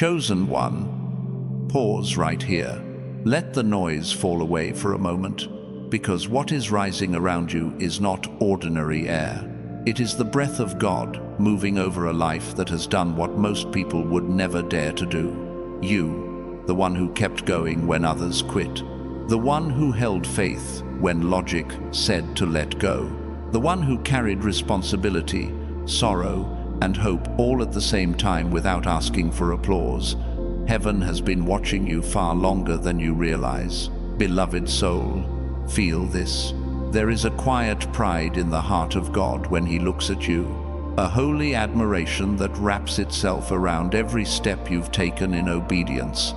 Chosen one, pause right here. Let the noise fall away for a moment, because what is rising around you is not ordinary air. It is the breath of God moving over a life that has done what most people would never dare to do. You, the one who kept going when others quit. The one who held faith when logic said to let go. The one who carried responsibility, sorrow, and hope all at the same time without asking for applause. Heaven has been watching you far longer than you realize. Beloved soul, feel this. There is a quiet pride in the heart of God when He looks at you. A holy admiration that wraps itself around every step you've taken in obedience,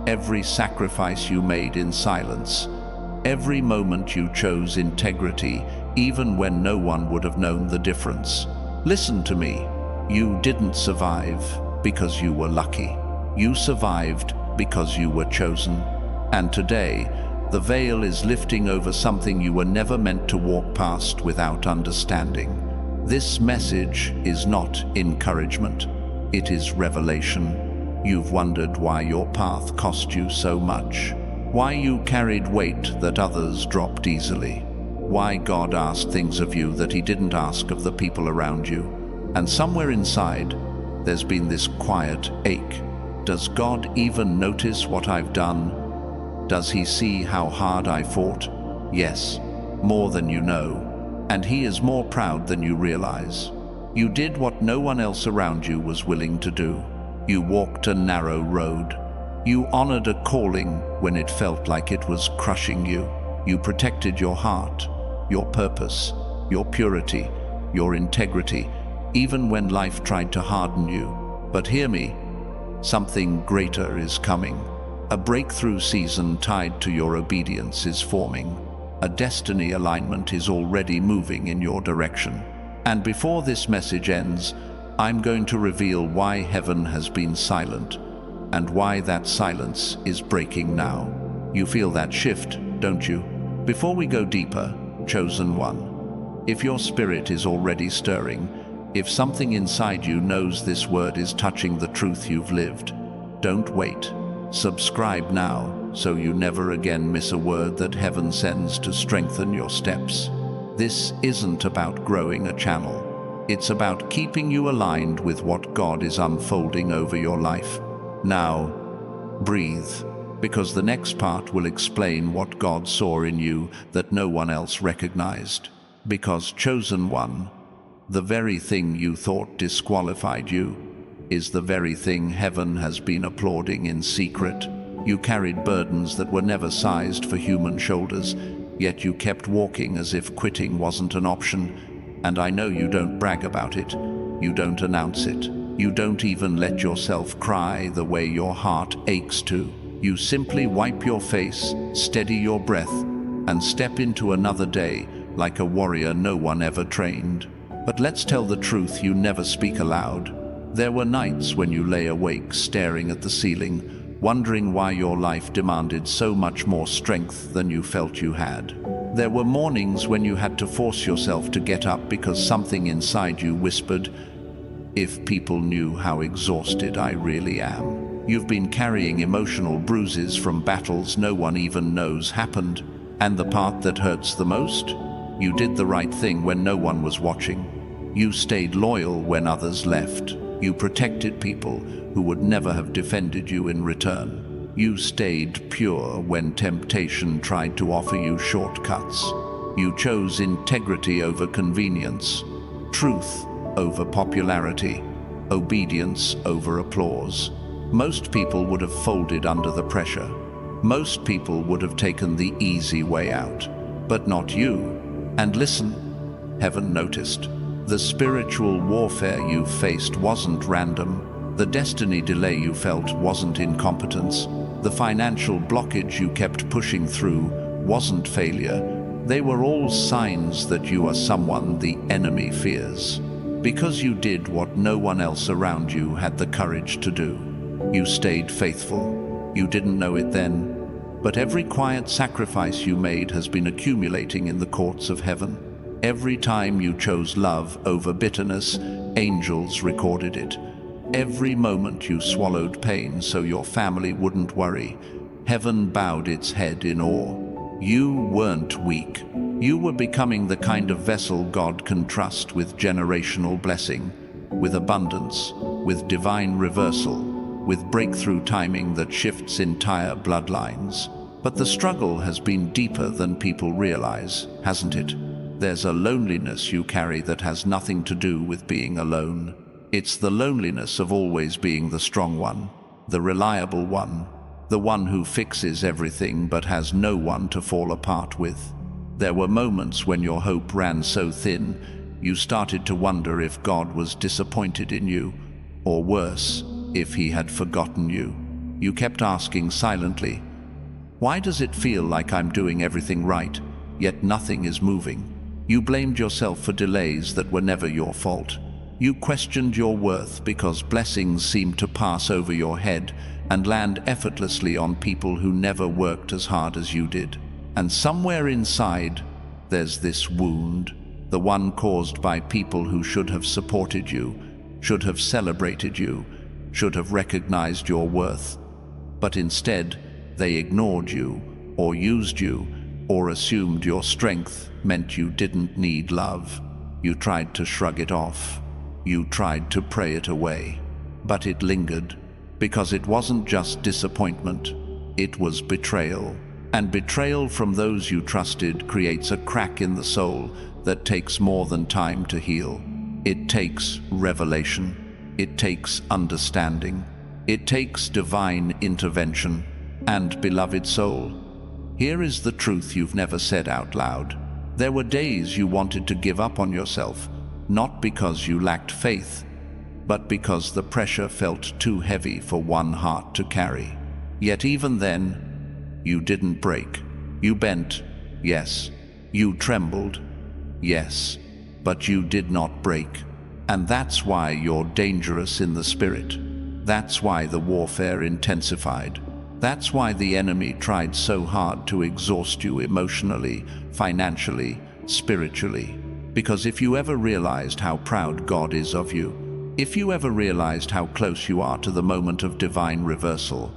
every sacrifice you made in silence, every moment you chose integrity, even when no one would have known the difference. Listen to me. You didn't survive because you were lucky. You survived because you were chosen. And today, the veil is lifting over something you were never meant to walk past without understanding. This message is not encouragement. It is revelation. You've wondered why your path cost you so much. Why you carried weight that others dropped easily. Why God asked things of you that He didn't ask of the people around you. And somewhere inside, there's been this quiet ache. Does God even notice what I've done? Does He see how hard I fought? Yes, more than you know. And He is more proud than you realize. You did what no one else around you was willing to do. You walked a narrow road. You honored a calling when it felt like it was crushing you. You protected your heart, your purpose, your purity, your integrity, even when life tried to harden you. But hear me, something greater is coming. A breakthrough season tied to your obedience is forming. A destiny alignment is already moving in your direction. And before this message ends, I'm going to reveal why heaven has been silent and why that silence is breaking now. You feel that shift, don't you? Before we go deeper, chosen one, if your spirit is already stirring, if something inside you knows this word is touching the truth you've lived, don't wait. Subscribe now so you never again miss a word that heaven sends to strengthen your steps. This isn't about growing a channel. It's about keeping you aligned with what God is unfolding over your life. Now, breathe, because the next part will explain what God saw in you that no one else recognized. Because chosen one, the very thing you thought disqualified you, is the very thing heaven has been applauding in secret. You carried burdens that were never sized for human shoulders, yet you kept walking as if quitting wasn't an option. And I know you don't brag about it. You don't announce it. You don't even let yourself cry the way your heart aches to. You simply wipe your face, steady your breath, and step into another day like a warrior no one ever trained. But let's tell the truth you never speak aloud. There were nights when you lay awake staring at the ceiling, wondering why your life demanded so much more strength than you felt you had. There were mornings when you had to force yourself to get up because something inside you whispered, "If people knew how exhausted I really am." You've been carrying emotional bruises from battles no one even knows happened. And the part that hurts the most? You did the right thing when no one was watching. You stayed loyal when others left. You protected people who would never have defended you in return. You stayed pure when temptation tried to offer you shortcuts. You chose integrity over convenience, truth over popularity, obedience over applause. Most people would have folded under the pressure. Most people would have taken the easy way out, but not you. And listen, heaven noticed. The spiritual warfare you faced wasn't random. The destiny delay you felt wasn't incompetence. The financial blockage you kept pushing through wasn't failure. They were all signs that you are someone the enemy fears. Because you did what no one else around you had the courage to do. You stayed faithful. You didn't know it then, but every quiet sacrifice you made has been accumulating in the courts of heaven. Every time you chose love over bitterness, angels recorded it. Every moment you swallowed pain so your family wouldn't worry. Heaven bowed its head in awe. You weren't weak. You were becoming the kind of vessel God can trust with generational blessing, with abundance, with divine reversal, with breakthrough timing that shifts entire bloodlines. But the struggle has been deeper than people realize, hasn't it? There's a loneliness you carry that has nothing to do with being alone. It's the loneliness of always being the strong one, the reliable one, the one who fixes everything but has no one to fall apart with. There were moments when your hope ran so thin, you started to wonder if God was disappointed in you, or worse, if he had forgotten you. You kept asking silently, "Why does it feel like I'm doing everything right, yet nothing is moving?" You blamed yourself for delays that were never your fault. You questioned your worth because blessings seemed to pass over your head and land effortlessly on people who never worked as hard as you did. And somewhere inside, there's this wound, the one caused by people who should have supported you, should have celebrated you, should have recognized your worth. But instead, they ignored you, or used you, or assumed your strength meant you didn't need love. You tried to shrug it off. You tried to pray it away. But it lingered, because it wasn't just disappointment, it was betrayal. And betrayal from those you trusted creates a crack in the soul that takes more than time to heal. It takes revelation. It takes understanding. It takes divine intervention. And beloved soul, here is the truth you've never said out loud. There were days you wanted to give up on yourself, not because you lacked faith, but because the pressure felt too heavy for one heart to carry. Yet even then, you didn't break. You bent, yes. You trembled, yes. But you did not break. And that's why you're dangerous in the spirit. That's why the warfare intensified. That's why the enemy tried so hard to exhaust you emotionally, financially, spiritually. Because if you ever realized how proud God is of you, if you ever realized how close you are to the moment of divine reversal,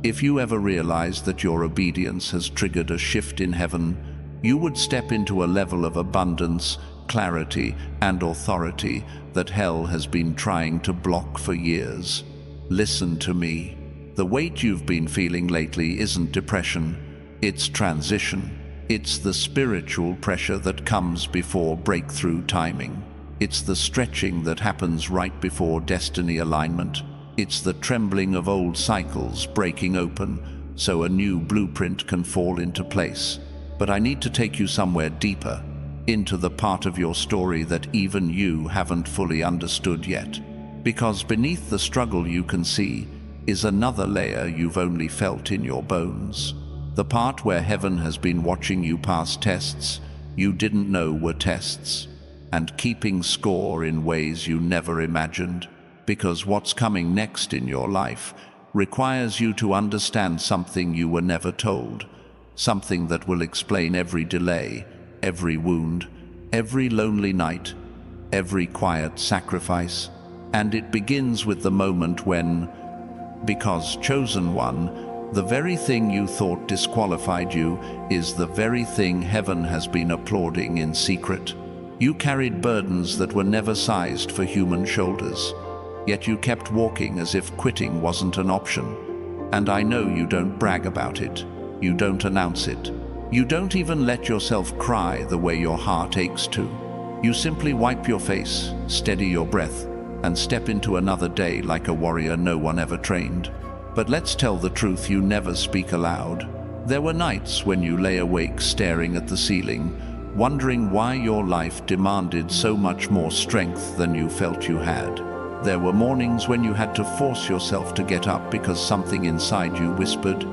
if you ever realized that your obedience has triggered a shift in heaven, you would step into a level of abundance, clarity, and authority that hell has been trying to block for years. Listen to me. The weight you've been feeling lately isn't depression, it's transition. It's the spiritual pressure that comes before breakthrough timing. It's the stretching that happens right before destiny alignment. It's the trembling of old cycles breaking open so a new blueprint can fall into place. But I need to take you somewhere deeper, into the part of your story that even you haven't fully understood yet. Because beneath the struggle you can see is another layer you've only felt in your bones. The part where heaven has been watching you pass tests you didn't know were tests, and keeping score in ways you never imagined. Because what's coming next in your life requires you to understand something you were never told, something that will explain every delay, every wound, every lonely night, every quiet sacrifice. And it begins with the moment when, because chosen one, the very thing you thought disqualified you is the very thing heaven has been applauding in secret. You carried burdens that were never sized for human shoulders. Yet you kept walking as if quitting wasn't an option. And I know you don't brag about it. You don't announce it. You don't even let yourself cry the way your heart aches to. You simply wipe your face, steady your breath, and step into another day like a warrior no one ever trained. But let's tell the truth you never speak aloud. There were nights when you lay awake staring at the ceiling, wondering why your life demanded so much more strength than you felt you had. There were mornings when you had to force yourself to get up because something inside you whispered,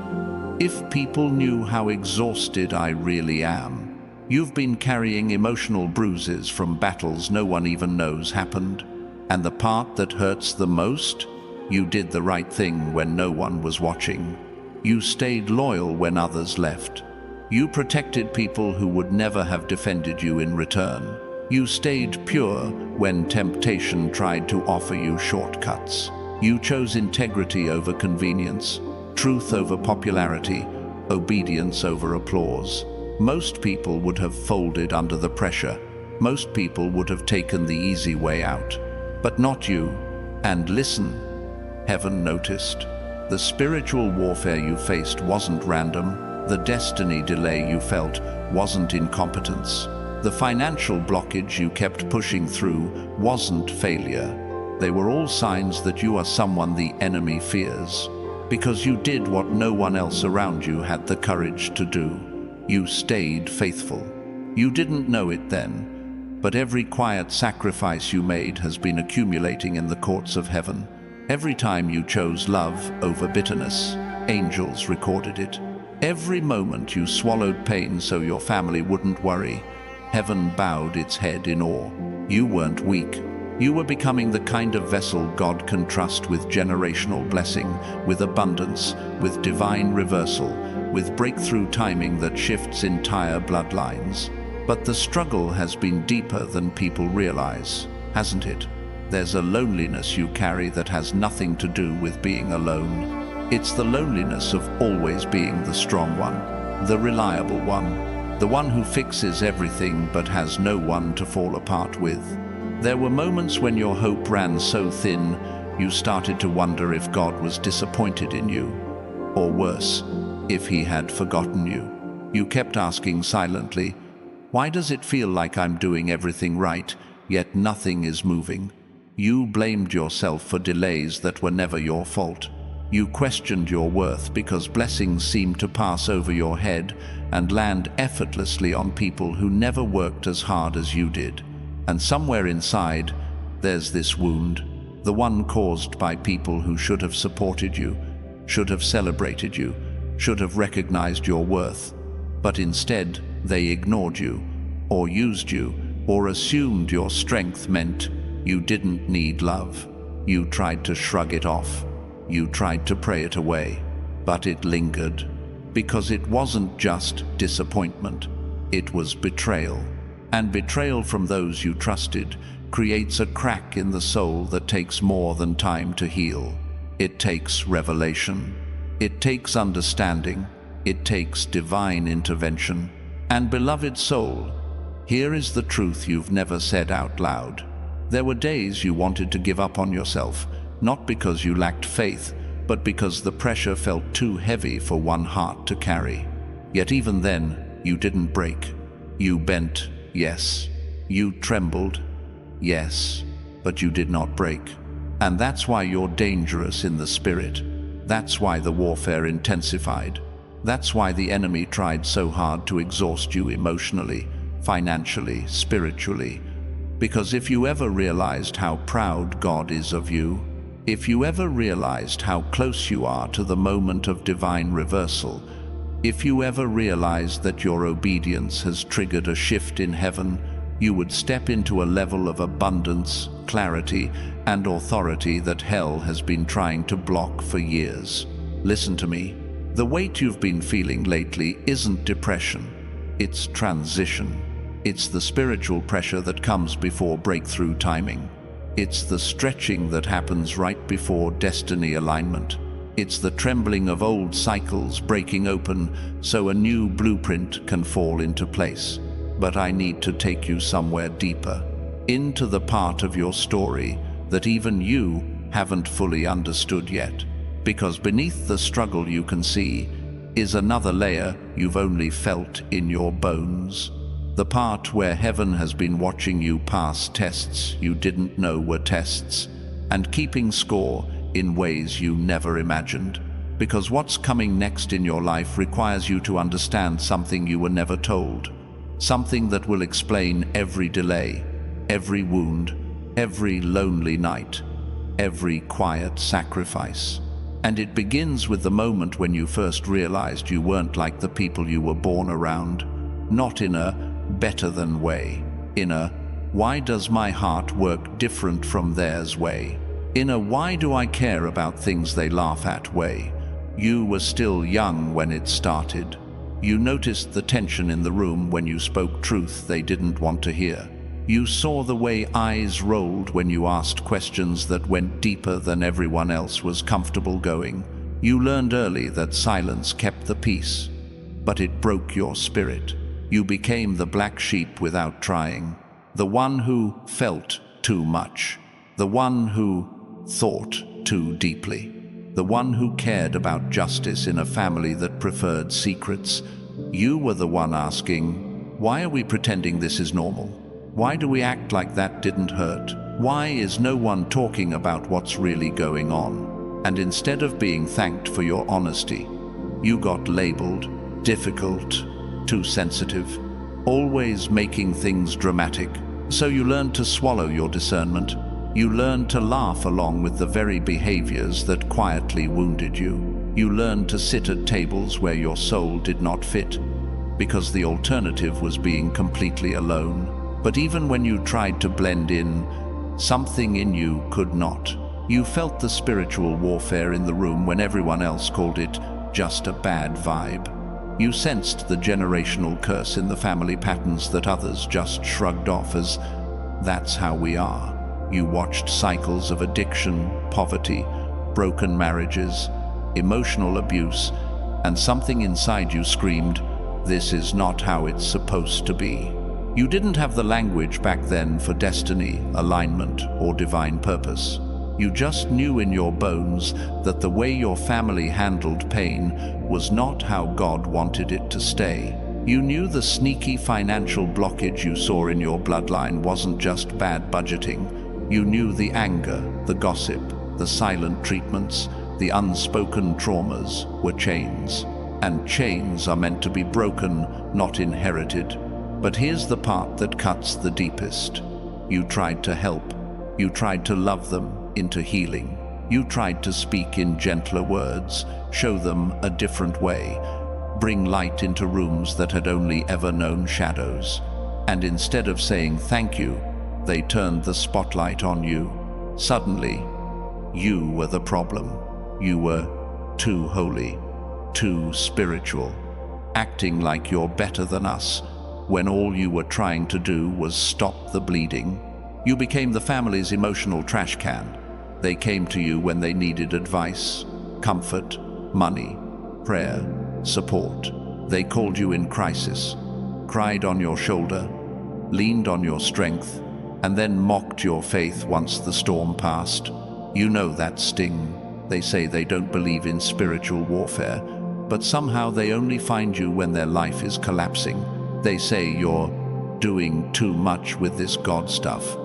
"If people knew how exhausted I really am." You've been carrying emotional bruises from battles no one even knows happened. And the part that hurts the most? You did the right thing when no one was watching. You stayed loyal when others left. You protected people who would never have defended you in return. You stayed pure when temptation tried to offer you shortcuts. You chose integrity over convenience, truth over popularity, obedience over applause. Most people would have folded under the pressure. Most people would have taken the easy way out. But not you. And listen, heaven noticed. The spiritual warfare you faced wasn't random. The destiny delay you felt wasn't incompetence. The financial blockage you kept pushing through wasn't failure. They were all signs that you are someone the enemy fears, because you did what no one else around you had the courage to do. You stayed faithful. You didn't know it then, but every quiet sacrifice you made has been accumulating in the courts of heaven. Every time you chose love over bitterness, angels recorded it. Every moment you swallowed pain so your family wouldn't worry, heaven bowed its head in awe. You weren't weak. You were becoming the kind of vessel God can trust with generational blessing, with abundance, with divine reversal, with breakthrough timing that shifts entire bloodlines. But the struggle has been deeper than people realize, hasn't it? There's a loneliness you carry that has nothing to do with being alone. It's the loneliness of always being the strong one, the reliable one, the one who fixes everything but has no one to fall apart with. There were moments when your hope ran so thin, you started to wonder if God was disappointed in you. Or worse, if he had forgotten you. You kept asking silently, why does it feel like I'm doing everything right, yet nothing is moving? You blamed yourself for delays that were never your fault. You questioned your worth because blessings seemed to pass over your head and land effortlessly on people who never worked as hard as you did. And somewhere inside, there's this wound, the one caused by people who should have supported you, should have celebrated you, should have recognized your worth. But instead, they ignored you, or used you, or assumed your strength meant you didn't need love. You tried to shrug it off. You tried to pray it away. But it lingered, because it wasn't just disappointment. It was betrayal. And betrayal from those you trusted creates a crack in the soul that takes more than time to heal. It takes revelation. It takes understanding. It takes divine intervention. And beloved soul, here is the truth you've never said out loud. There were days you wanted to give up on yourself, not because you lacked faith, but because the pressure felt too heavy for one heart to carry. Yet even then, you didn't break. You bent. Yes. You trembled. Yes. But you did not break. And that's why you're dangerous in the spirit. That's why the warfare intensified. That's why the enemy tried so hard to exhaust you emotionally, financially, spiritually. Because if you ever realized how proud God is of you, if you ever realized how close you are to the moment of divine reversal, if you ever realized that your obedience has triggered a shift in heaven, you would step into a level of abundance, clarity, and authority that hell has been trying to block for years. Listen to me. The weight you've been feeling lately isn't depression. It's transition. It's the spiritual pressure that comes before breakthrough timing. It's the stretching that happens right before destiny alignment. It's the trembling of old cycles breaking open so a new blueprint can fall into place. But I need to take you somewhere deeper, into the part of your story that even you haven't fully understood yet. Because beneath the struggle you can see is another layer you've only felt in your bones. The part where heaven has been watching you pass tests you didn't know were tests, and keeping score in ways you never imagined. Because what's coming next in your life requires you to understand something you were never told. Something that will explain every delay, every wound, every lonely night, every quiet sacrifice. And it begins with the moment when you first realized you weren't like the people you were born around. Not in a better than way. In a why does my heart work different from theirs way. In a why do I care about things they laugh at way. You were still young when it started. You noticed the tension in the room when you spoke truth they didn't want to hear. You saw the way eyes rolled when you asked questions that went deeper than everyone else was comfortable going. You learned early that silence kept the peace, but it broke your spirit. You became the black sheep without trying, the one who felt too much, the one who thought too deeply, the one who cared about justice in a family that preferred secrets. You were the one asking, why are we pretending this is normal? Why do we act like that didn't hurt? Why is no one talking about what's really going on? And instead of being thanked for your honesty, you got labeled difficult, too sensitive, always making things dramatic. So you learned to swallow your discernment. You learned to laugh along with the very behaviors that quietly wounded you. You learned to sit at tables where your soul did not fit, because the alternative was being completely alone. But even when you tried to blend in, something in you could not. You felt the spiritual warfare in the room when everyone else called it just a bad vibe. You sensed the generational curse in the family patterns that others just shrugged off as, that's how we are. You watched cycles of addiction, poverty, broken marriages, emotional abuse, and something inside you screamed, this is not how it's supposed to be. You didn't have the language back then for destiny, alignment, or divine purpose. You just knew in your bones that the way your family handled pain was not how God wanted it to stay. You knew the sneaky financial blockage you saw in your bloodline wasn't just bad budgeting. You knew the anger, the gossip, the silent treatments, the unspoken traumas were chains. And chains are meant to be broken, not inherited. But here's the part that cuts the deepest. You tried to help. You tried to love them into healing. You tried to speak in gentler words, show them a different way, bring light into rooms that had only ever known shadows. And instead of saying thank you, they turned the spotlight on you. Suddenly, you were the problem. You were too holy, too spiritual, acting like you're better than us, when all you were trying to do was stop the bleeding. You became the family's emotional trash can. They came to you when they needed advice, comfort, money, prayer, support. They called you in crisis, cried on your shoulder, leaned on your strength, and then mocked your faith once the storm passed. You know that sting. They say they don't believe in spiritual warfare, but somehow they only find you when their life is collapsing. They say you're doing too much with this God stuff,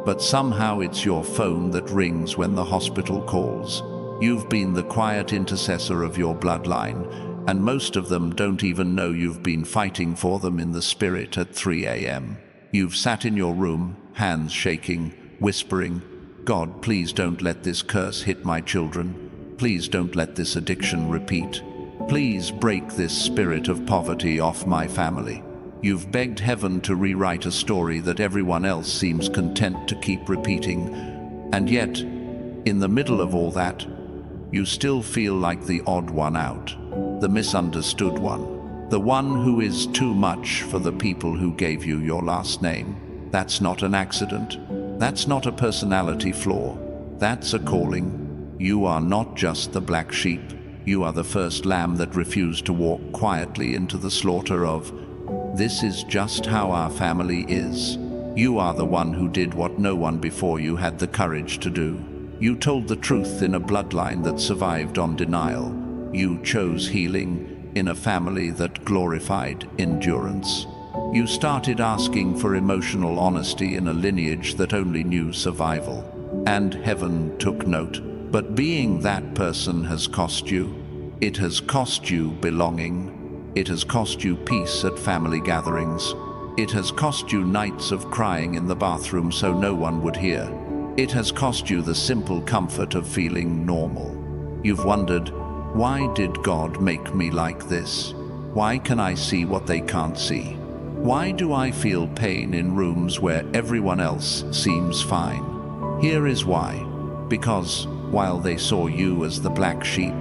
but somehow it's your phone that rings when the hospital calls. You've been the quiet intercessor of your bloodline, and most of them don't even know you've been fighting for them in the spirit at 3 a.m. You've sat in your room, hands shaking, whispering, God, please don't let this curse hit my children. Please don't let this addiction repeat. Please break this spirit of poverty off my family. You've begged heaven to rewrite a story that everyone else seems content to keep repeating. And yet, in the middle of all that, you still feel like the odd one out, the misunderstood one, the one who is too much for the people who gave you your last name. That's not an accident. That's not a personality flaw. That's a calling. You are not just the black sheep. You are the first lamb that refused to walk quietly into the slaughter of, this is just how our family is. You are the one who did what no one before you had the courage to do. You told the truth in a bloodline that survived on denial. You chose healing in a family that glorified endurance. You started asking for emotional honesty in a lineage that only knew survival. And heaven took note. But being that person has cost you. It has cost you belonging. It has cost you peace at family gatherings. It has cost you nights of crying in the bathroom so no one would hear. It has cost you the simple comfort of feeling normal. You've wondered, why did God make me like this? Why can I see what they can't see? Why do I feel pain in rooms where everyone else seems fine? Here is why. Because while they saw you as the black sheep,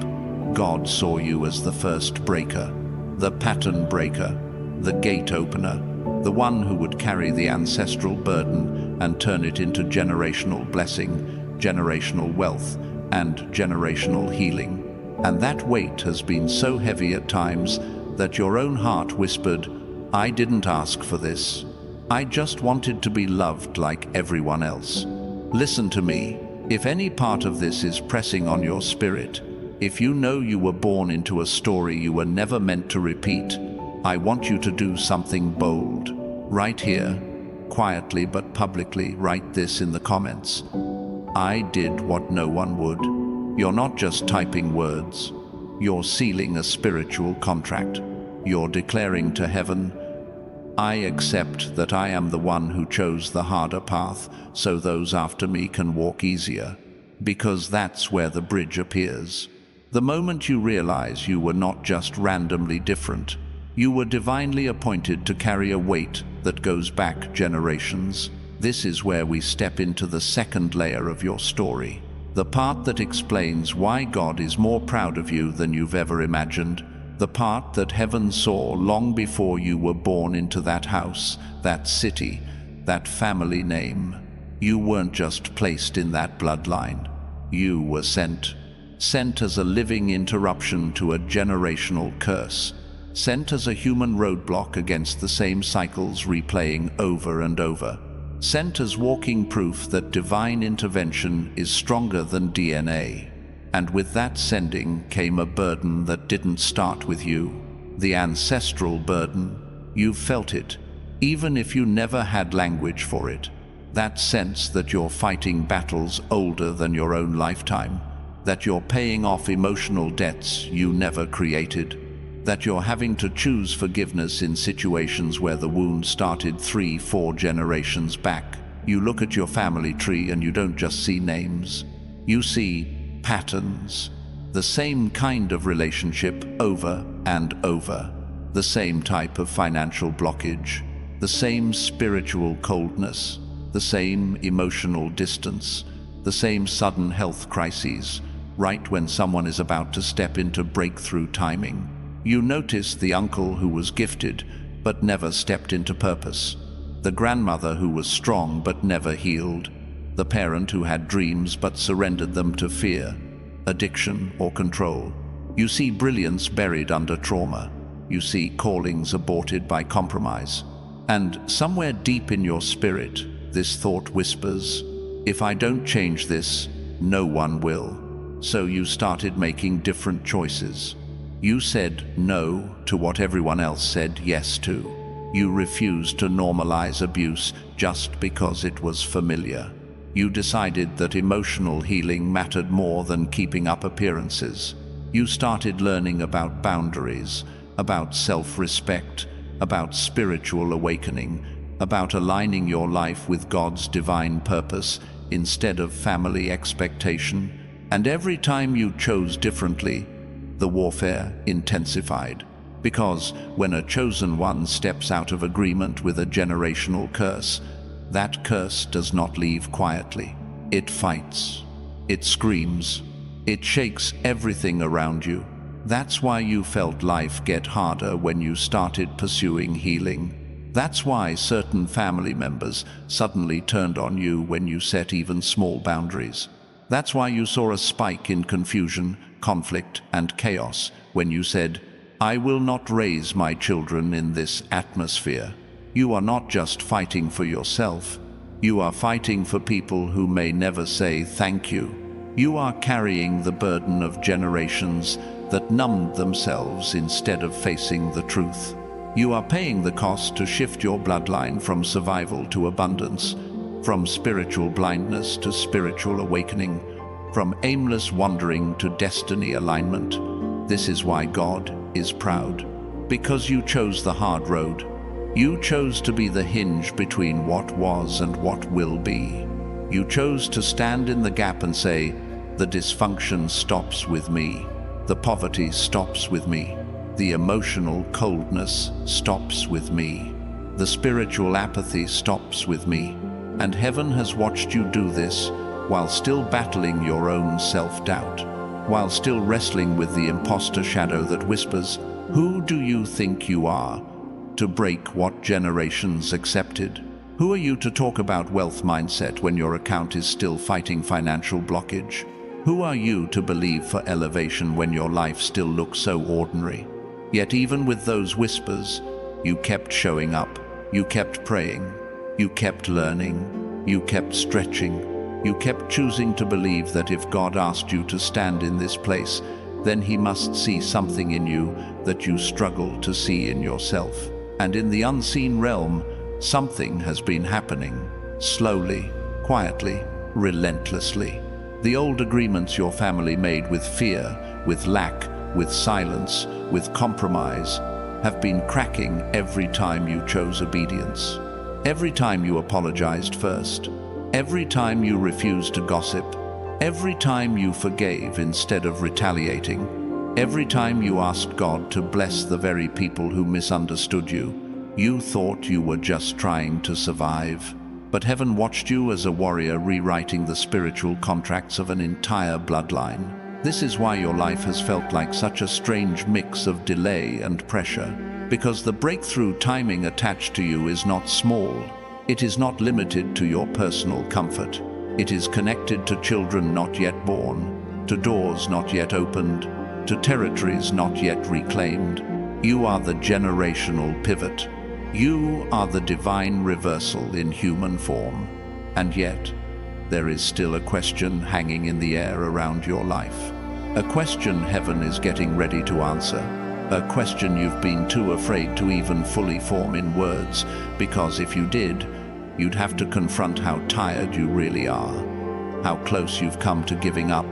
God saw you as the first breaker, the pattern breaker, the gate opener. the one who would carry the ancestral burden and turn it into generational blessing, generational wealth, and generational healing. And that weight has been so heavy at times that your own heart whispered, "I didn't ask for this. I just wanted to be loved like everyone else." Listen to me. If any part of this is pressing on your spirit, if you know you were born into a story you were never meant to repeat, I want you to do something bold. Right here, quietly but publicly, write this in the comments. I did what no one would. You're not just typing words. You're sealing a spiritual contract. You're declaring to heaven, I accept that I am the one who chose the harder path so those after me can walk easier. Because that's where the bridge appears. The moment you realize you were not just randomly different, you were divinely appointed to carry a weight that goes back generations. This is where we step into the second layer of your story. The part that explains why God is more proud of you than you've ever imagined. The part that heaven saw long before you were born into that house, that city, that family name. You weren't just placed in that bloodline. You were sent. Sent as a living interruption to a generational curse. Sent as a human roadblock against the same cycles replaying over and over. Sent as walking proof that divine intervention is stronger than DNA. And with that sending came a burden that didn't start with you. The ancestral burden. You felt it, even if you never had language for it. That sense that you're fighting battles older than your own lifetime. That you're paying off emotional debts you never created. That you're having to choose forgiveness in situations where the wound started 3-4 generations back. You look at your family tree and you don't just see names. You see patterns. The same kind of relationship over and over. The same type of financial blockage. The same spiritual coldness. The same emotional distance. The same sudden health crises, right when someone is about to step into breakthrough timing. You notice the uncle who was gifted, but never stepped into purpose. The grandmother who was strong, but never healed. The parent who had dreams, but surrendered them to fear, addiction, or control. You see brilliance buried under trauma. You see callings aborted by compromise. And somewhere deep in your spirit, this thought whispers, if I don't change this, no one will. So you started making different choices. You said no to what everyone else said yes to. You refused to normalize abuse just because it was familiar. You decided that emotional healing mattered more than keeping up appearances. You started learning about boundaries, about self-respect, about spiritual awakening, about aligning your life with God's divine purpose instead of family expectation. And every time you chose differently, the warfare intensified. Because when a chosen one steps out of agreement with a generational curse, that curse does not leave quietly. It fights. It screams. It shakes everything around you. That's why you felt life get harder when you started pursuing healing. That's why certain family members suddenly turned on you when you set even small boundaries. That's why you saw a spike in confusion, conflict, and chaos when you said, I will not raise my children in this atmosphere. You are not just fighting for yourself. You are fighting for people who may never say thank you. You are carrying the burden of generations that numbed themselves instead of facing the truth. You are paying the cost to shift your bloodline from survival to abundance, from spiritual blindness to spiritual awakening, from aimless wandering to destiny alignment. This is why God is proud. Because you chose the hard road. You chose to be the hinge between what was and what will be. You chose to stand in the gap and say, the dysfunction stops with me. The poverty stops with me. The emotional coldness stops with me. The spiritual apathy stops with me. And heaven has watched you do this while still battling your own self-doubt, while still wrestling with the imposter shadow that whispers, who do you think you are? to break what generations accepted? Who are you to talk about wealth mindset when your account is still fighting financial blockage? Who are you to believe for elevation when your life still looks so ordinary? Yet even with those whispers, you kept showing up, you kept praying, you kept learning, you kept stretching, you kept choosing to believe that if God asked you to stand in this place, then He must see something in you that you struggle to see in yourself. And in the unseen realm, something has been happening, slowly, quietly, relentlessly. The old agreements your family made with fear, with lack, with silence, with compromise, have been cracking every time you chose obedience. Every time you apologized first. Every time you refused to gossip. Every time you forgave instead of retaliating. Every time you asked God to bless the very people who misunderstood you. You thought you were just trying to survive. But heaven watched you as a warrior rewriting the spiritual contracts of an entire bloodline. This is why your life has felt like such a strange mix of delay and pressure. Because the breakthrough timing attached to you is not small. It is not limited to your personal comfort. It is connected to children not yet born, to doors not yet opened, to territories not yet reclaimed. You are the generational pivot. You are the divine reversal in human form. And yet, there is still a question hanging in the air around your life. A question heaven is getting ready to answer. A question you've been too afraid to even fully form in words, because if you did, you'd have to confront how tired you really are, how close you've come to giving up,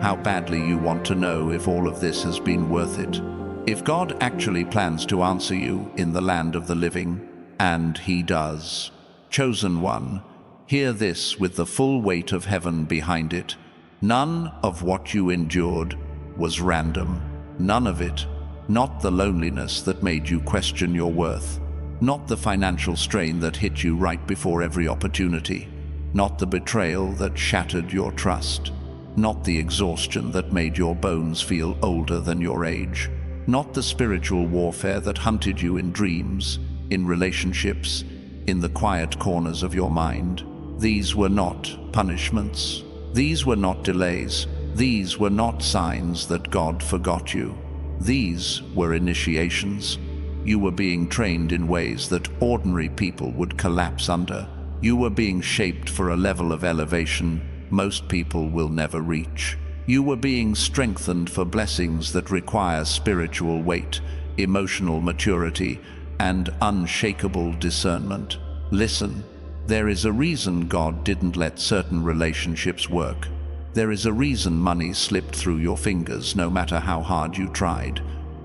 how badly you want to know if all of this has been worth it. If God actually plans to answer you in the land of the living, and He does, chosen one, hear this with the full weight of heaven behind it. None of what you endured was random. None of it. Not the loneliness that made you question your worth. Not the financial strain that hit you right before every opportunity. Not the betrayal that shattered your trust. Not the exhaustion that made your bones feel older than your age. Not the spiritual warfare that hunted you in dreams, in relationships, in the quiet corners of your mind. These were not punishments. These were not delays. These were not signs that God forgot you. These were initiations. You were being trained in ways that ordinary people would collapse under. You were being shaped for a level of elevation most people will never reach. You were being strengthened for blessings that require spiritual weight, emotional maturity, and unshakable discernment. Listen, there is a reason God didn't let certain relationships work. There is a reason money slipped through your fingers no matter how hard you tried.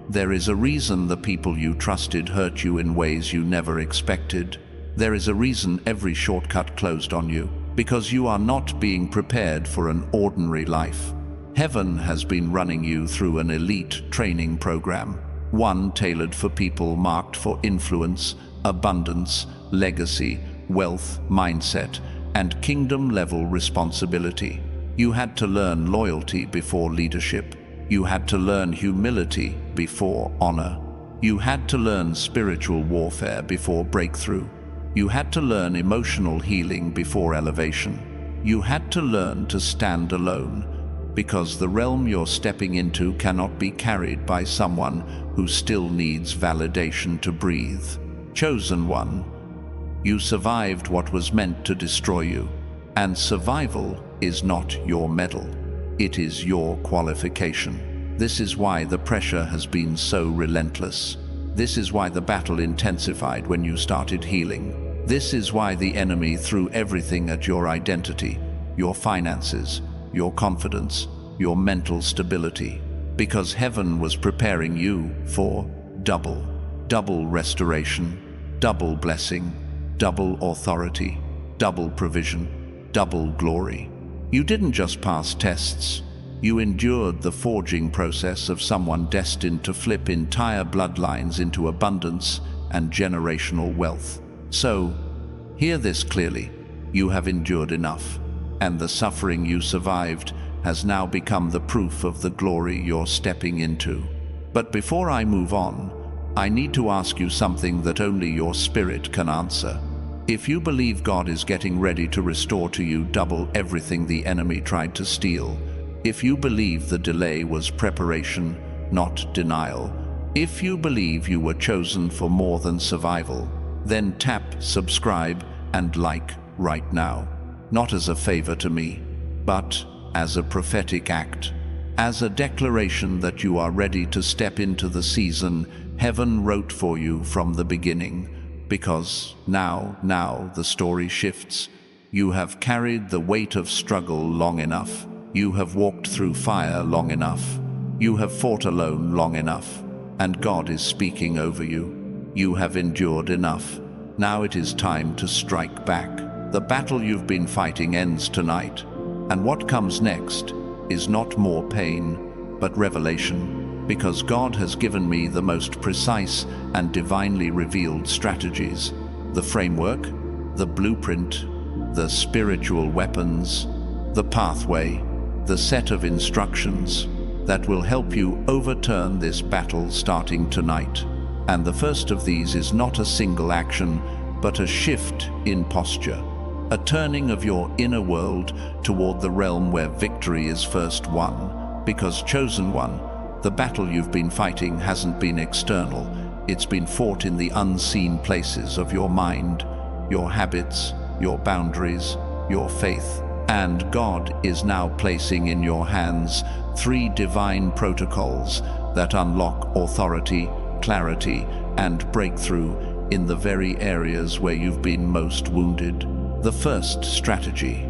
There is a reason the people you trusted hurt you in ways you never expected. There is a reason every shortcut closed on you, because you are not being prepared for an ordinary life. Heaven has been running you through an elite training program, one tailored for people marked for influence, abundance, legacy, wealth, mindset, and kingdom-level responsibility. You had to learn loyalty before leadership. You had to learn humility before honor. You had to learn spiritual warfare before breakthrough. You had to learn emotional healing before elevation. You had to learn to stand alone, because the realm you're stepping into cannot be carried by someone who still needs validation to breathe. Chosen one, you survived what was meant to destroy you, and survival is not your medal. It is your qualification. This is why the pressure has been so relentless. This is why the battle intensified when you started healing. This is why the enemy threw everything at your identity, your finances, your confidence, your mental stability. Because heaven was preparing you for double restoration, double blessing, double authority, double provision, double glory. You didn't just pass tests. You endured the forging process of someone destined to flip entire bloodlines into abundance and generational wealth. So, hear this clearly. You have endured enough, and the suffering you survived has now become the proof of the glory you're stepping into. But before I move on, I need to ask you something that only your spirit can answer. If you believe God is getting ready to restore to you double everything the enemy tried to steal, if you believe the delay was preparation, not denial, if you believe you were chosen for more than survival, then tap subscribe and like right now. Not as a favor to me, but as a prophetic act, as a declaration that you are ready to step into the season heaven wrote for you from the beginning. Because now the story shifts. You have carried the weight of struggle long enough. You have walked through fire long enough. You have fought alone long enough. And God is speaking over you. You have endured enough. Now it is time to strike back. The battle you've been fighting ends tonight. And what comes next is not more pain, but revelation. Because God has given me the most precise and divinely revealed strategies, the framework, the blueprint, the spiritual weapons, the pathway, the set of instructions that will help you overturn this battle starting tonight. And the first of these is not a single action, but a shift in posture, a turning of your inner world toward the realm where victory is first won. Because chosen one, the battle you've been fighting hasn't been external. It's been fought in the unseen places of your mind, your habits, your boundaries, your faith. And God is now placing in your hands 3 divine protocols that unlock authority, clarity, and breakthrough in the very areas where you've been most wounded. The first strategy,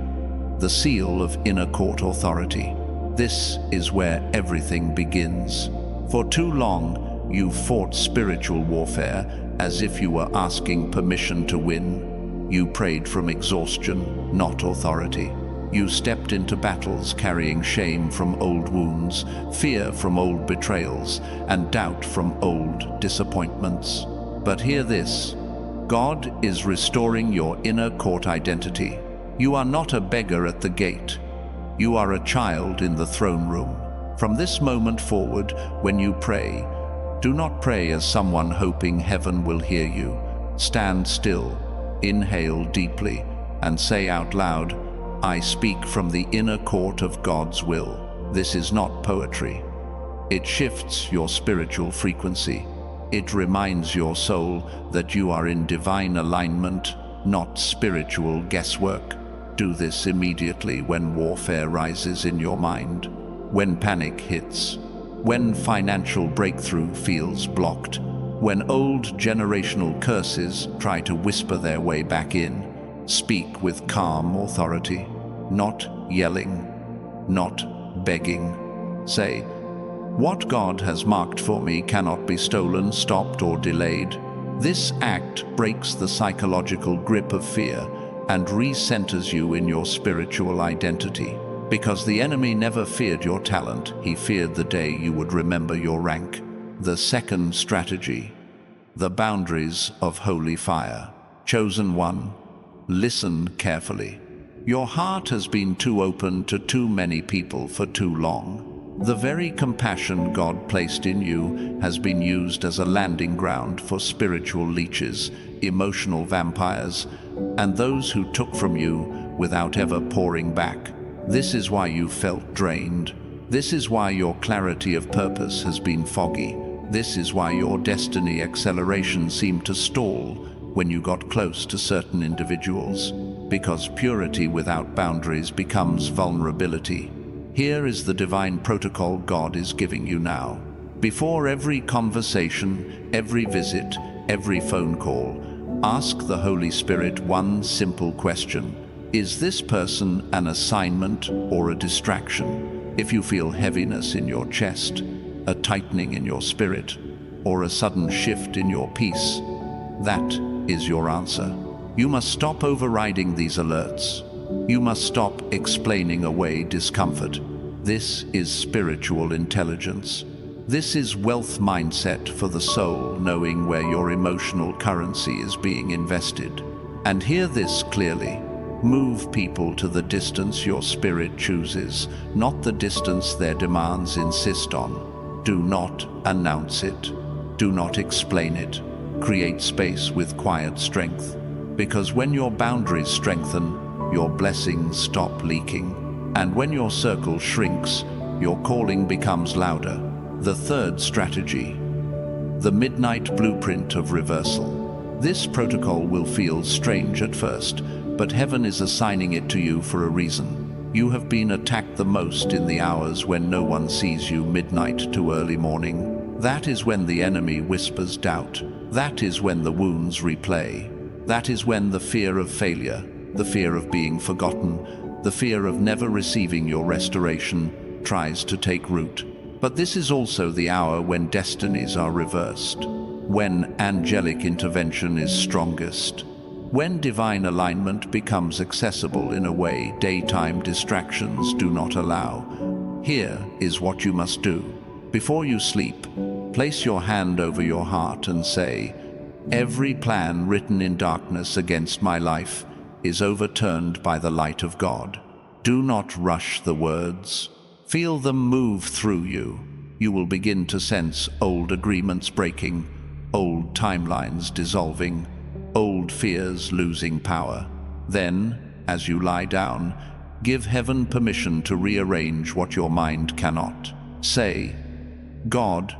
the seal of inner court authority. This is where everything begins. For too long, you've fought spiritual warfare as if you were asking permission to win. You prayed from exhaustion, not authority. You stepped into battles carrying shame from old wounds, fear from old betrayals, and doubt from old disappointments. But hear this: God is restoring your inner court identity. You are not a beggar at the gate. You are a child in the throne room. From this moment forward, when you pray, do not pray as someone hoping heaven will hear you. Stand still, inhale deeply, and say out loud, I speak from the inner court of God's will. This is not poetry. It shifts your spiritual frequency. It reminds your soul that you are in divine alignment, not spiritual guesswork. Do this immediately when warfare rises in your mind, when panic hits, when financial breakthrough feels blocked, when old generational curses try to whisper their way back in. Speak with calm authority, not yelling, not begging. Say, what God has marked for me cannot be stolen, stopped, or delayed. This act breaks the psychological grip of fear and recenters you in your spiritual identity. Because the enemy never feared your talent, he feared the day you would remember your rank. The second strategy, the boundaries of holy fire. Chosen one, listen carefully. Your heart has been too open to too many people for too long. The very compassion God placed in you has been used as a landing ground for spiritual leeches, emotional vampires, and those who took from you without ever pouring back. This is why you felt drained. This is why your clarity of purpose has been foggy. This is why your destiny acceleration seemed to stall when you got close to certain individuals. Because purity without boundaries becomes vulnerability. Here is the divine protocol God is giving you now. Before every conversation, every visit, every phone call, ask the Holy Spirit one simple question. Is this person an assignment or a distraction? If you feel heaviness in your chest, a tightening in your spirit, or a sudden shift in your peace, that is your answer. You must stop overriding these alerts. You must stop explaining away discomfort. This is spiritual intelligence. This is wealth mindset for the soul, knowing where your emotional currency is being invested. And hear this clearly. Move people to the distance your spirit chooses, not the distance their demands insist on. Do not announce it. Do not explain it. Create space with quiet strength. Because when your boundaries strengthen, your blessings stop leaking. And when your circle shrinks, your calling becomes louder. The third strategy, the midnight blueprint of reversal. This protocol will feel strange at first, but heaven is assigning it to you for a reason. You have been attacked the most in the hours when no one sees you, midnight to early morning. That is when the enemy whispers doubt. That is when the wounds replay. That is when the fear of failure, the fear of being forgotten, the fear of never receiving your restoration tries to take root. But this is also the hour when destinies are reversed, when angelic intervention is strongest, when divine alignment becomes accessible in a way daytime distractions do not allow. Here is what you must do. Before you sleep, place your hand over your heart and say, "Every plan written in darkness against my life is overturned by the light of God." Do not rush the words. Feel them move through you. You will begin to sense old agreements breaking, old timelines dissolving, old fears losing power. Then, as you lie down, give heaven permission to rearrange what your mind cannot. Say, "God,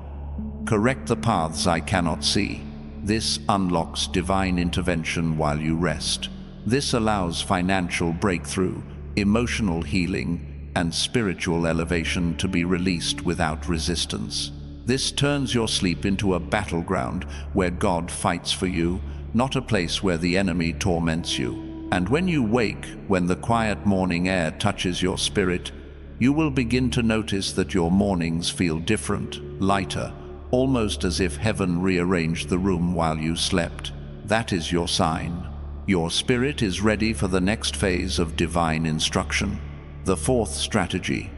correct the paths I cannot see." This unlocks divine intervention while you rest. This allows financial breakthrough, emotional healing, and spiritual elevation to be released without resistance. This turns your sleep into a battleground where God fights for you, not a place where the enemy torments you. And when you wake, when the quiet morning air touches your spirit, you will begin to notice that your mornings feel different, lighter, almost as if heaven rearranged the room while you slept. That is your sign. Your spirit is ready for the next phase of divine instruction. The fourth strategy,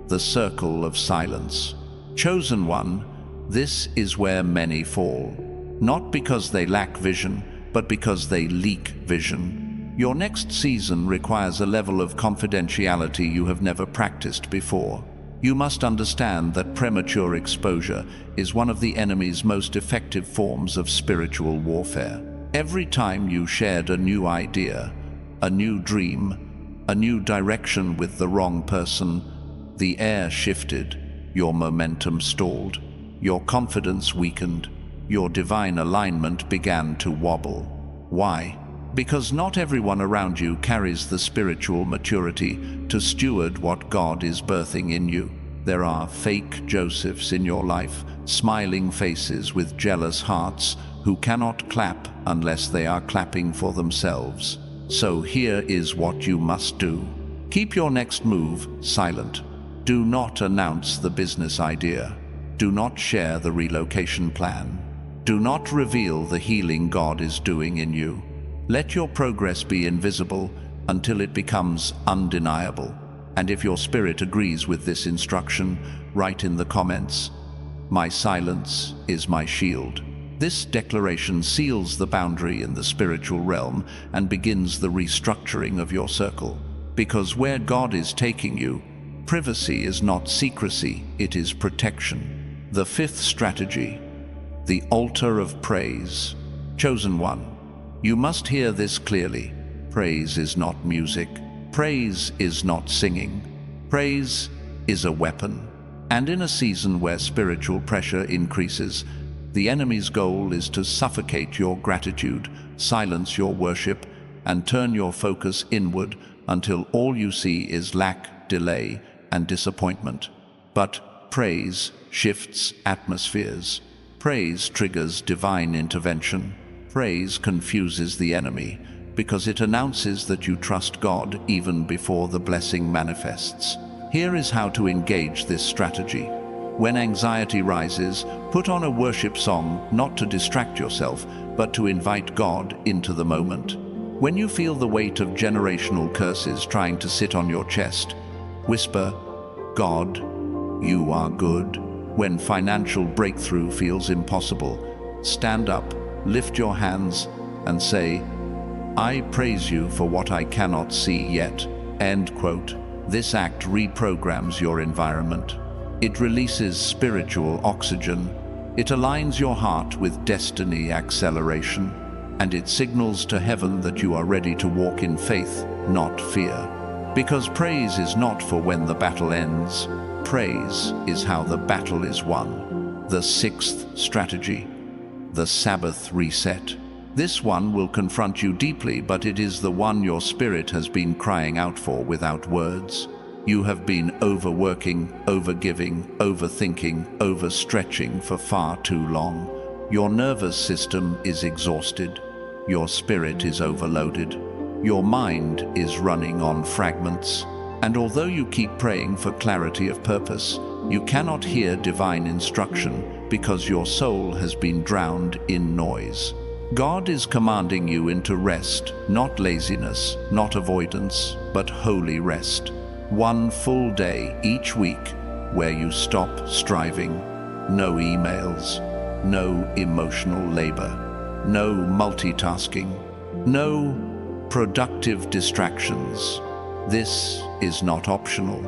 the circle of silence. Chosen one, this is where many fall. Not because they lack vision, but because they leak vision. Your next season requires a level of confidentiality you have never practiced before. You must understand that premature exposure is one of the enemy's most effective forms of spiritual warfare. Every time you shared a new idea, a new dream, a new direction with the wrong person, the air shifted, your momentum stalled, your confidence weakened, your divine alignment began to wobble. Why? Because not everyone around you carries the spiritual maturity to steward what God is birthing in you. There are fake Josephs in your life, smiling faces with jealous hearts who cannot clap unless they are clapping for themselves. So here is what you must do. Keep your next move silent. Do not announce the business idea. Do not share the relocation plan. Do not reveal the healing God is doing in you. Let your progress be invisible until it becomes undeniable. And if your spirit agrees with this instruction, write in the comments, "My silence is my shield." This declaration seals the boundary in the spiritual realm and begins the restructuring of your circle. Because where God is taking you, privacy is not secrecy, it is protection. The fifth strategy, the altar of praise. Chosen one, you must hear this clearly. Praise is not music. Praise is not singing. Praise is a weapon. And in a season where spiritual pressure increases, the enemy's goal is to suffocate your gratitude, silence your worship, and turn your focus inward until all you see is lack, delay, and disappointment. But praise shifts atmospheres. Praise triggers divine intervention. Praise confuses the enemy because it announces that you trust God even before the blessing manifests. Here is how to engage this strategy. When anxiety rises, put on a worship song not to distract yourself, but to invite God into the moment. When you feel the weight of generational curses trying to sit on your chest, whisper, "God, you are good." When financial breakthrough feels impossible, stand up, lift your hands, and say, "I praise you for what I cannot see yet." End quote. This act reprograms your environment. It releases spiritual oxygen, It aligns your heart with destiny acceleration, and it signals to heaven that you are ready to walk in faith, not fear. Because praise is not for when the battle ends. Praise is how the battle is won. The sixth strategy, the Sabbath reset. This one will confront you deeply, but it is the one your spirit has been crying out for without words. You have been overworking, overgiving, overthinking, overstretching for far too long. Your nervous system is exhausted. Your spirit is overloaded. Your mind is running on fragments. And although you keep praying for clarity of purpose, you cannot hear divine instruction because your soul has been drowned in noise. God is commanding you into rest, not laziness, not avoidance, but holy rest. One full day each week where you stop striving. No emails, no emotional labor, no multitasking, no productive distractions. This is not optional.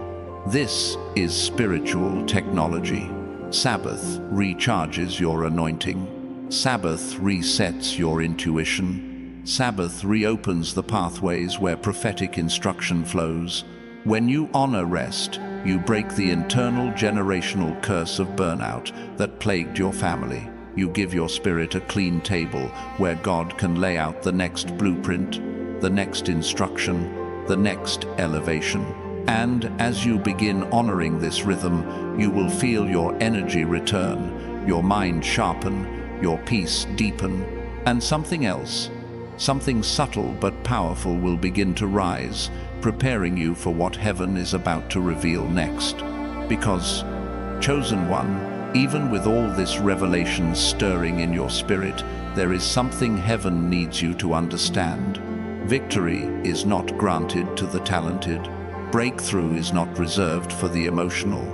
This is spiritual technology. Sabbath recharges your anointing. Sabbath resets your intuition. Sabbath reopens the pathways where prophetic instruction flows. When you honor rest, you break the internal generational curse of burnout that plagued your family. You give your spirit a clean table where God can lay out the next blueprint, the next instruction, the next elevation. And as you begin honoring this rhythm, you will feel your energy return, your mind sharpen, your peace deepen, and something else, something subtle but powerful will begin to rise, preparing you for what heaven is about to reveal next. Because, chosen one, even with all this revelation stirring in your spirit, there is something heaven needs you to understand. Victory is not granted to the talented. Breakthrough is not reserved for the emotional.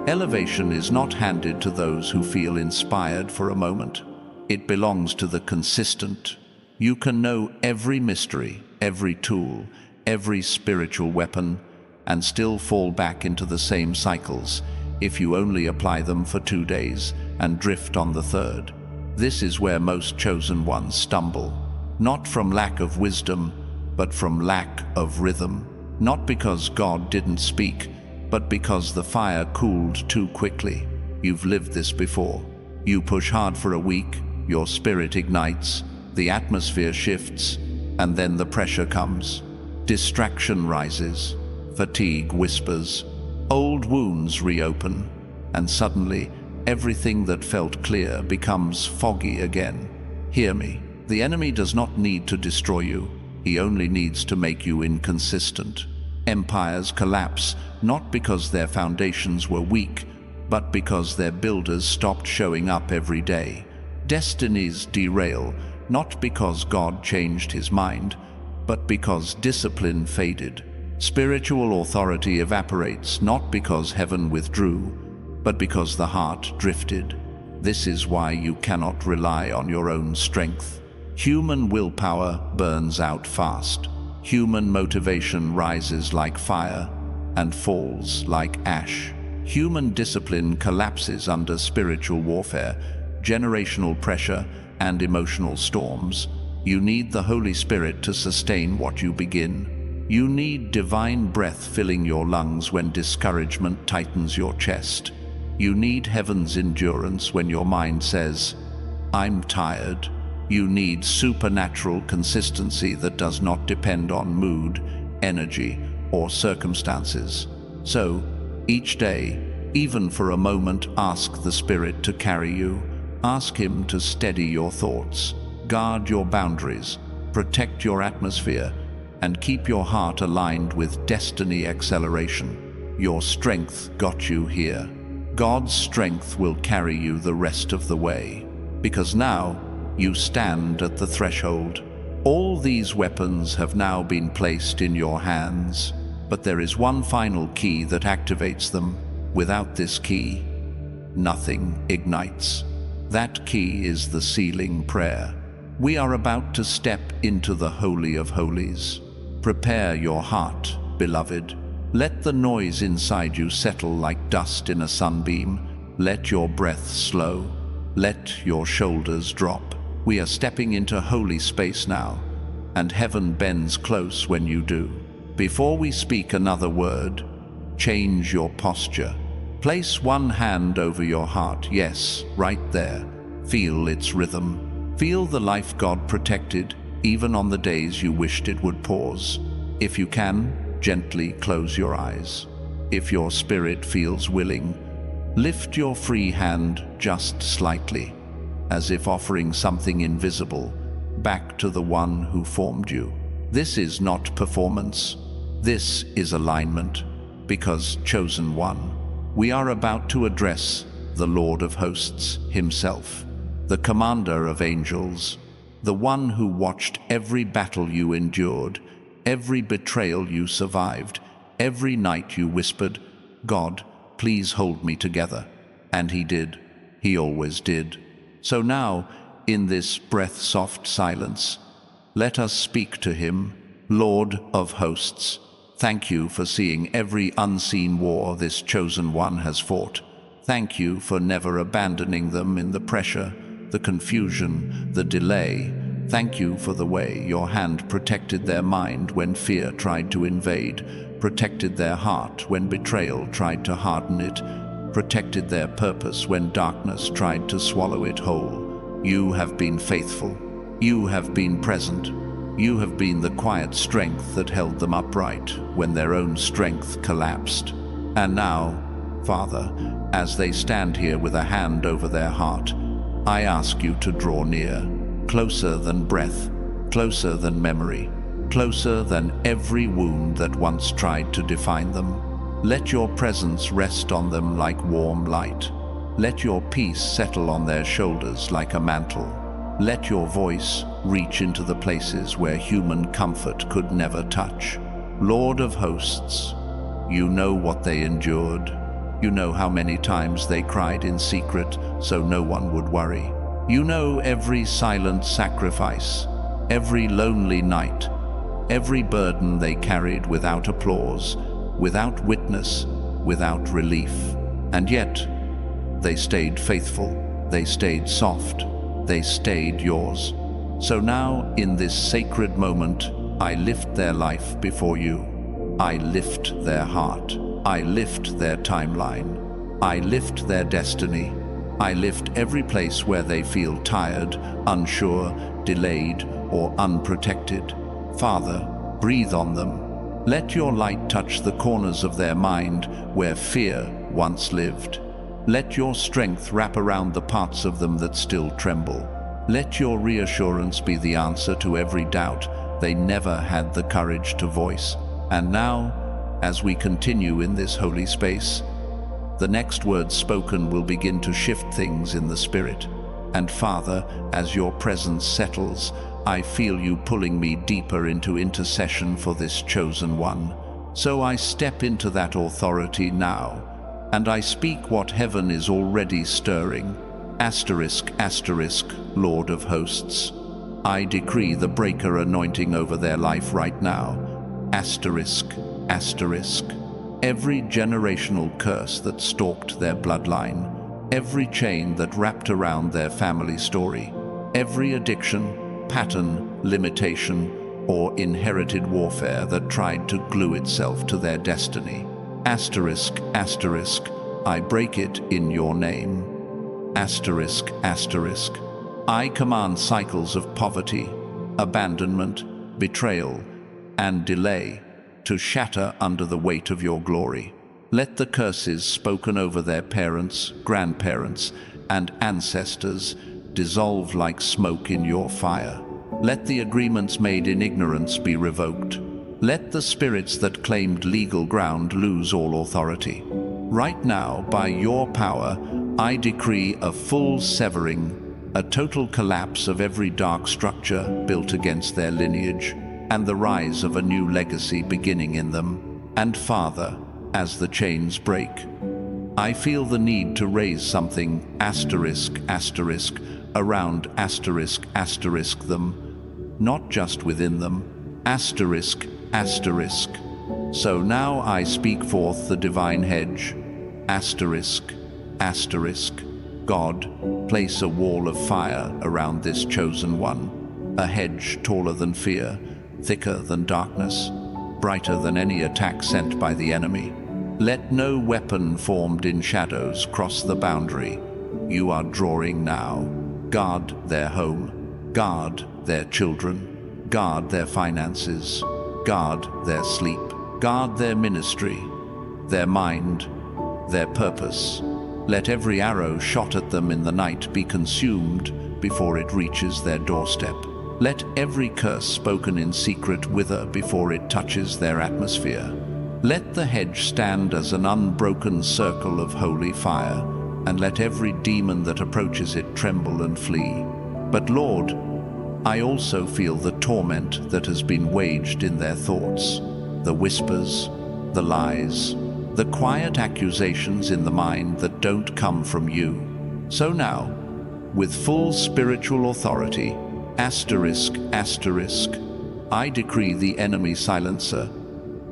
Elevation is not handed to those who feel inspired for a moment. It belongs to the consistent. You can know every mystery, every tool, every spiritual weapon, and still fall back into the same cycles if you only apply them for 2 days and drift on the third. This is where most chosen ones stumble, not from lack of wisdom, but from lack of rhythm. Not because God didn't speak, but because the fire cooled too quickly. You've lived this before. You push hard for a week, your spirit ignites, the atmosphere shifts, and then the pressure comes. Distraction rises, fatigue whispers, old wounds reopen, and suddenly everything that felt clear becomes foggy again. Hear me, the enemy does not need to destroy you. He only needs to make you inconsistent. Empires collapse not because their foundations were weak, but because their builders stopped showing up every day. Destinies derail not because God changed his mind, but because discipline faded. Spiritual authority evaporates not because heaven withdrew, but because the heart drifted. This is why you cannot rely on your own strength. Human willpower burns out fast. Human motivation rises like fire and falls like ash. Human discipline collapses under spiritual warfare, generational pressure, and emotional storms. You need the Holy Spirit to sustain what you begin. You need divine breath filling your lungs when discouragement tightens your chest. You need heaven's endurance when your mind says, "I'm tired." You need supernatural consistency that does not depend on mood, energy, or circumstances. So, each day, even for a moment, ask the Spirit to carry you. Ask Him to steady your thoughts, guard your boundaries, protect your atmosphere, and keep your heart aligned with destiny acceleration. Your strength got you here. God's strength will carry you the rest of the way. Because now, you stand at the threshold. All these weapons have now been placed in your hands, but there is one final key that activates them. Without this key, nothing ignites. That key is the sealing prayer. We are about to step into the Holy of Holies. Prepare your heart, beloved. Let the noise inside you settle like dust in a sunbeam. Let your breath slow. Let your shoulders drop. We are stepping into holy space now, and heaven bends close when you do. Before we speak another word, change your posture. Place one hand over your heart, yes, right there. Feel its rhythm. Feel the life God protected, even on the days you wished it would pause. If you can, gently close your eyes. If your spirit feels willing, lift your free hand just slightly, as if offering something invisible back to the one who formed you. This is not performance. This is alignment, because chosen one, we are about to address the Lord of hosts himself, the commander of angels, the one who watched every battle you endured, every betrayal you survived, every night you whispered, "God, please hold me together." And he did. He always did. So now, in this breath-soft silence, let us speak to him. Lord of hosts, thank you for seeing every unseen war this chosen one has fought. Thank you for never abandoning them in the pressure, the confusion, the delay. Thank you for the way your hand protected their mind when fear tried to invade, protected their heart when betrayal tried to harden it, protected their purpose when darkness tried to swallow it whole. You have been faithful. You have been present. You have been the quiet strength that held them upright when their own strength collapsed. And now, Father, as they stand here with a hand over their heart, I ask you to draw near, closer than breath, closer than memory, closer than every wound that once tried to define them. Let your presence rest on them like warm light. Let your peace settle on their shoulders like a mantle. Let your voice reach into the places where human comfort could never touch. Lord of hosts, you know what they endured. You know how many times they cried in secret so no one would worry. You know every silent sacrifice, every lonely night, every burden they carried without applause, without witness, without relief. And yet, they stayed faithful, they stayed soft, they stayed yours. So now, in this sacred moment, I lift their life before you. I lift their heart. I lift their timeline. I lift their destiny. I lift every place where they feel tired, unsure, delayed, or unprotected. Father, breathe on them. Let your light touch the corners of their mind where fear once lived. Let your strength wrap around the parts of them that still tremble. Let your reassurance be the answer to every doubt they never had the courage to voice. And now, as we continue in this holy space, the next words spoken will begin to shift things in the spirit. And Father, as your presence settles, I feel you pulling me deeper into intercession for this chosen one. So I step into that authority now, and I speak what heaven is already stirring. Asterisk, asterisk, Lord of hosts. I decree the breaker anointing over their life right now. Asterisk, asterisk. Every generational curse that stalked their bloodline, every chain that wrapped around their family story, every addiction, pattern, limitation, or inherited warfare that tried to glue itself to their destiny. Asterisk, asterisk, I break it in your name. Asterisk, asterisk, I command cycles of poverty, abandonment, betrayal, and delay to shatter under the weight of your glory. Let the curses spoken over their parents, grandparents, and ancestors dissolve like smoke in your fire. Let the agreements made in ignorance be revoked. Let the spirits that claimed legal ground lose all authority. Right now, by your power, I decree a full severing, a total collapse of every dark structure built against their lineage, and the rise of a new legacy beginning in them. And Father, as the chains break, I feel the need to raise something, asterisk, asterisk, around asterisk, asterisk them, not just within them, asterisk, asterisk. So now I speak forth the divine hedge, asterisk, asterisk. God, place a wall of fire around this chosen one, a hedge taller than fear, thicker than darkness, brighter than any attack sent by the enemy. Let no weapon formed in shadows cross the boundary you are drawing now. Guard their home, guard their children, guard their finances, guard their sleep, guard their ministry, their mind, their purpose. Let every arrow shot at them in the night be consumed before it reaches their doorstep. Let every curse spoken in secret wither before it touches their atmosphere. Let the hedge stand as an unbroken circle of holy fire, and let every demon that approaches it tremble and flee. But Lord, I also feel the torment that has been waged in their thoughts, the whispers, the lies, the quiet accusations in the mind that don't come from you. So now, with full spiritual authority, asterisk, asterisk, I decree the enemy silencer,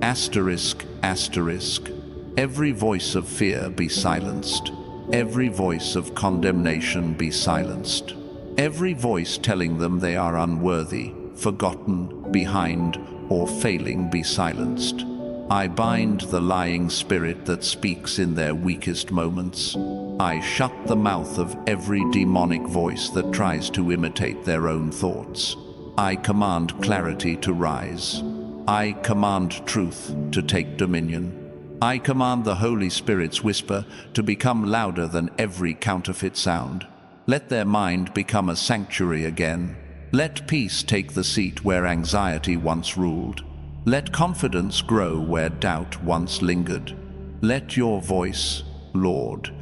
asterisk, asterisk, every voice of fear be silenced, every voice of condemnation be silenced, every voice telling them they are unworthy, forgotten, behind, or failing be silenced. I bind the lying spirit that speaks in their weakest moments. I shut the mouth of every demonic voice that tries to imitate their own thoughts. I command clarity to rise. I command truth to take dominion. I command the Holy Spirit's whisper to become louder than every counterfeit sound. Let their mind become a sanctuary again. Let peace take the seat where anxiety once ruled. Let confidence grow where doubt once lingered. Let your voice, Lord,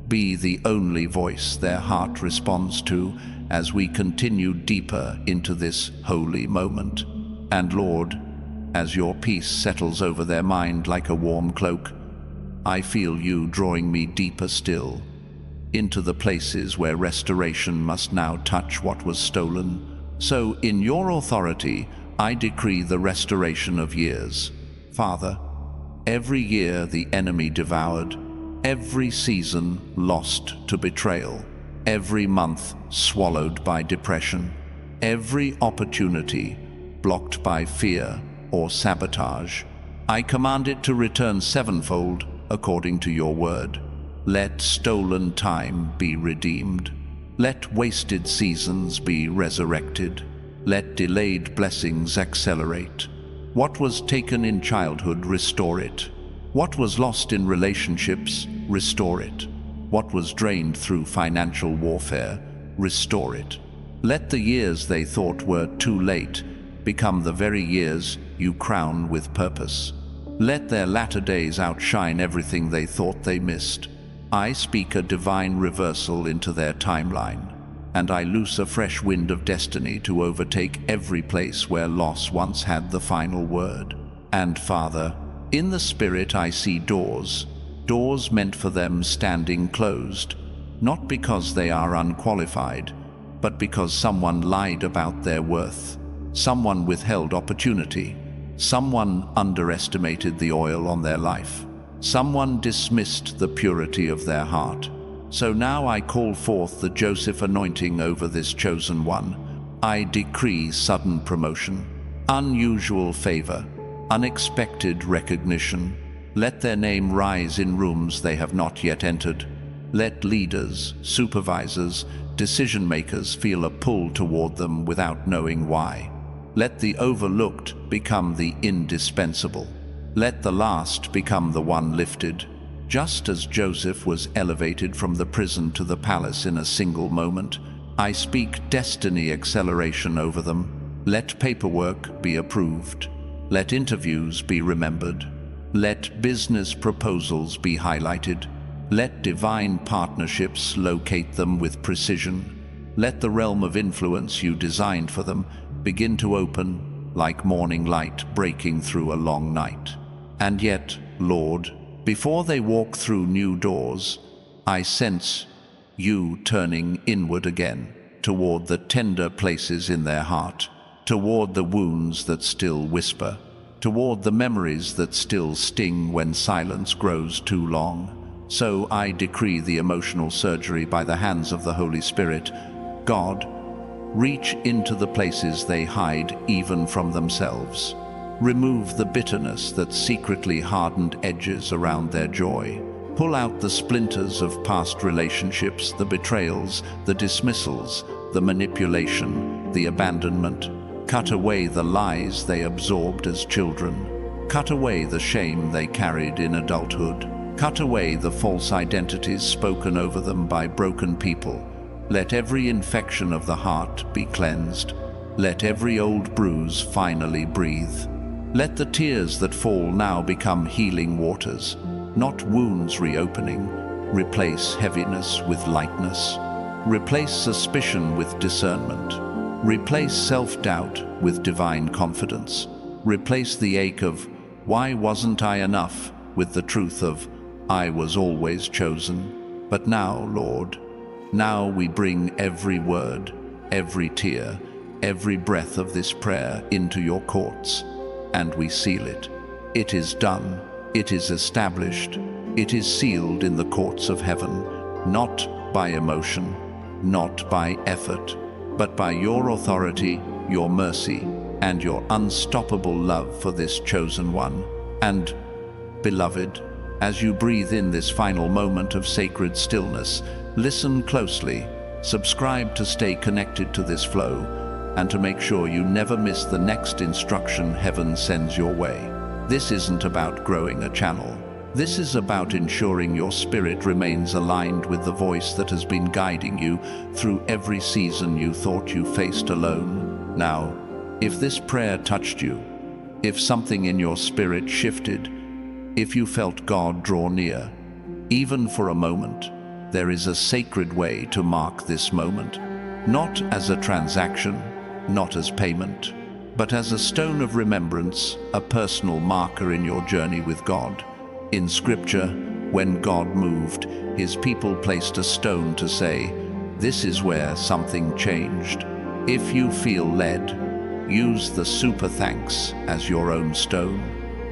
be the only voice their heart responds to as we continue deeper into this holy moment. And Lord, as your peace settles over their mind like a warm cloak, I feel you drawing me deeper still, into the places where restoration must now touch what was stolen. So, in your authority, I decree the restoration of years. Father, every year the enemy devoured, every season lost to betrayal, every month swallowed by depression, every opportunity blocked by fear or sabotage, I command it to return sevenfold according to your word. Let stolen time be redeemed. Let wasted seasons be resurrected. Let delayed blessings accelerate. What was taken in childhood, restore it. What was lost in relationships, restore it. What was drained through financial warfare, restore it. Let the years they thought were too late become the very years you crown with purpose. Let their latter days outshine everything they thought they missed. I speak a divine reversal into their timeline, and I loose a fresh wind of destiny to overtake every place where loss once had the final word. And Father, in the Spirit I see doors meant for them standing closed, not because they are unqualified, but because someone lied about their worth, someone withheld opportunity, someone underestimated the oil on their life, someone dismissed the purity of their heart. So now I call forth the Joseph anointing over this chosen one. I decree sudden promotion, unusual favor, unexpected recognition. Let their name rise in rooms they have not yet entered. Let leaders, supervisors, decision-makers feel a pull toward them without knowing why. Let the overlooked become the indispensable. Let the last become the one lifted. Just as Joseph was elevated from the prison to the palace in a single moment, I speak destiny acceleration over them. Let paperwork be approved. Let interviews be remembered. Let business proposals be highlighted. Let divine partnerships locate them with precision. Let the realm of influence you designed for them begin to open like morning light breaking through a long night. And yet, Lord, before they walk through new doors, I sense you turning inward again, toward the tender places in their heart, toward the wounds that still whisper, toward the memories that still sting when silence grows too long. So I decree the emotional surgery by the hands of the Holy Spirit. God, reach into the places they hide even from themselves. Remove the bitterness that secretly hardened edges around their joy. Pull out the splinters of past relationships, the betrayals, the dismissals, the manipulation, the abandonment. Cut away the lies they absorbed as children. Cut away the shame they carried in adulthood. Cut away the false identities spoken over them by broken people. Let every infection of the heart be cleansed. Let every old bruise finally breathe. Let the tears that fall now become healing waters, not wounds reopening. Replace heaviness with lightness. Replace suspicion with discernment. Replace self-doubt with divine confidence. Replace the ache of, "Why wasn't I enough?" with the truth of, "I was always chosen." But now, Lord, now we bring every word, every tear, every breath of this prayer into your courts, and we seal it. It is done. It is established. It is sealed in the courts of heaven, not by emotion, not by effort, but by your authority, your mercy, and your unstoppable love for this chosen one. And, beloved, as you breathe in this final moment of sacred stillness, listen closely, subscribe to stay connected to this flow, and to make sure you never miss the next instruction heaven sends your way. This isn't about growing a channel. This is about ensuring your spirit remains aligned with the voice that has been guiding you through every season you thought you faced alone. Now, if this prayer touched you, if something in your spirit shifted, if you felt God draw near, even for a moment, there is a sacred way to mark this moment. Not as a transaction, not as payment, but as a stone of remembrance, a personal marker in your journey with God. In Scripture, when God moved, His people placed a stone to say, "This is where something changed." If you feel led, use the super thanks as your own stone,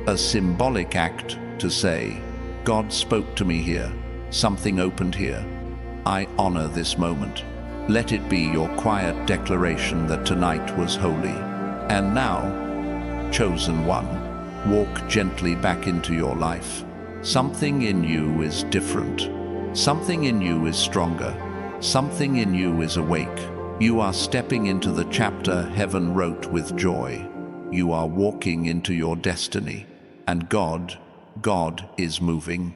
a symbolic act to say, "God spoke to me here, something opened here. I honor this moment." Let it be your quiet declaration that tonight was holy. And now, chosen one, walk gently back into your life. Something in you is different. Something in you is stronger. Something in you is awake. You are stepping into the chapter heaven wrote with joy. You are walking into your destiny. And God is moving.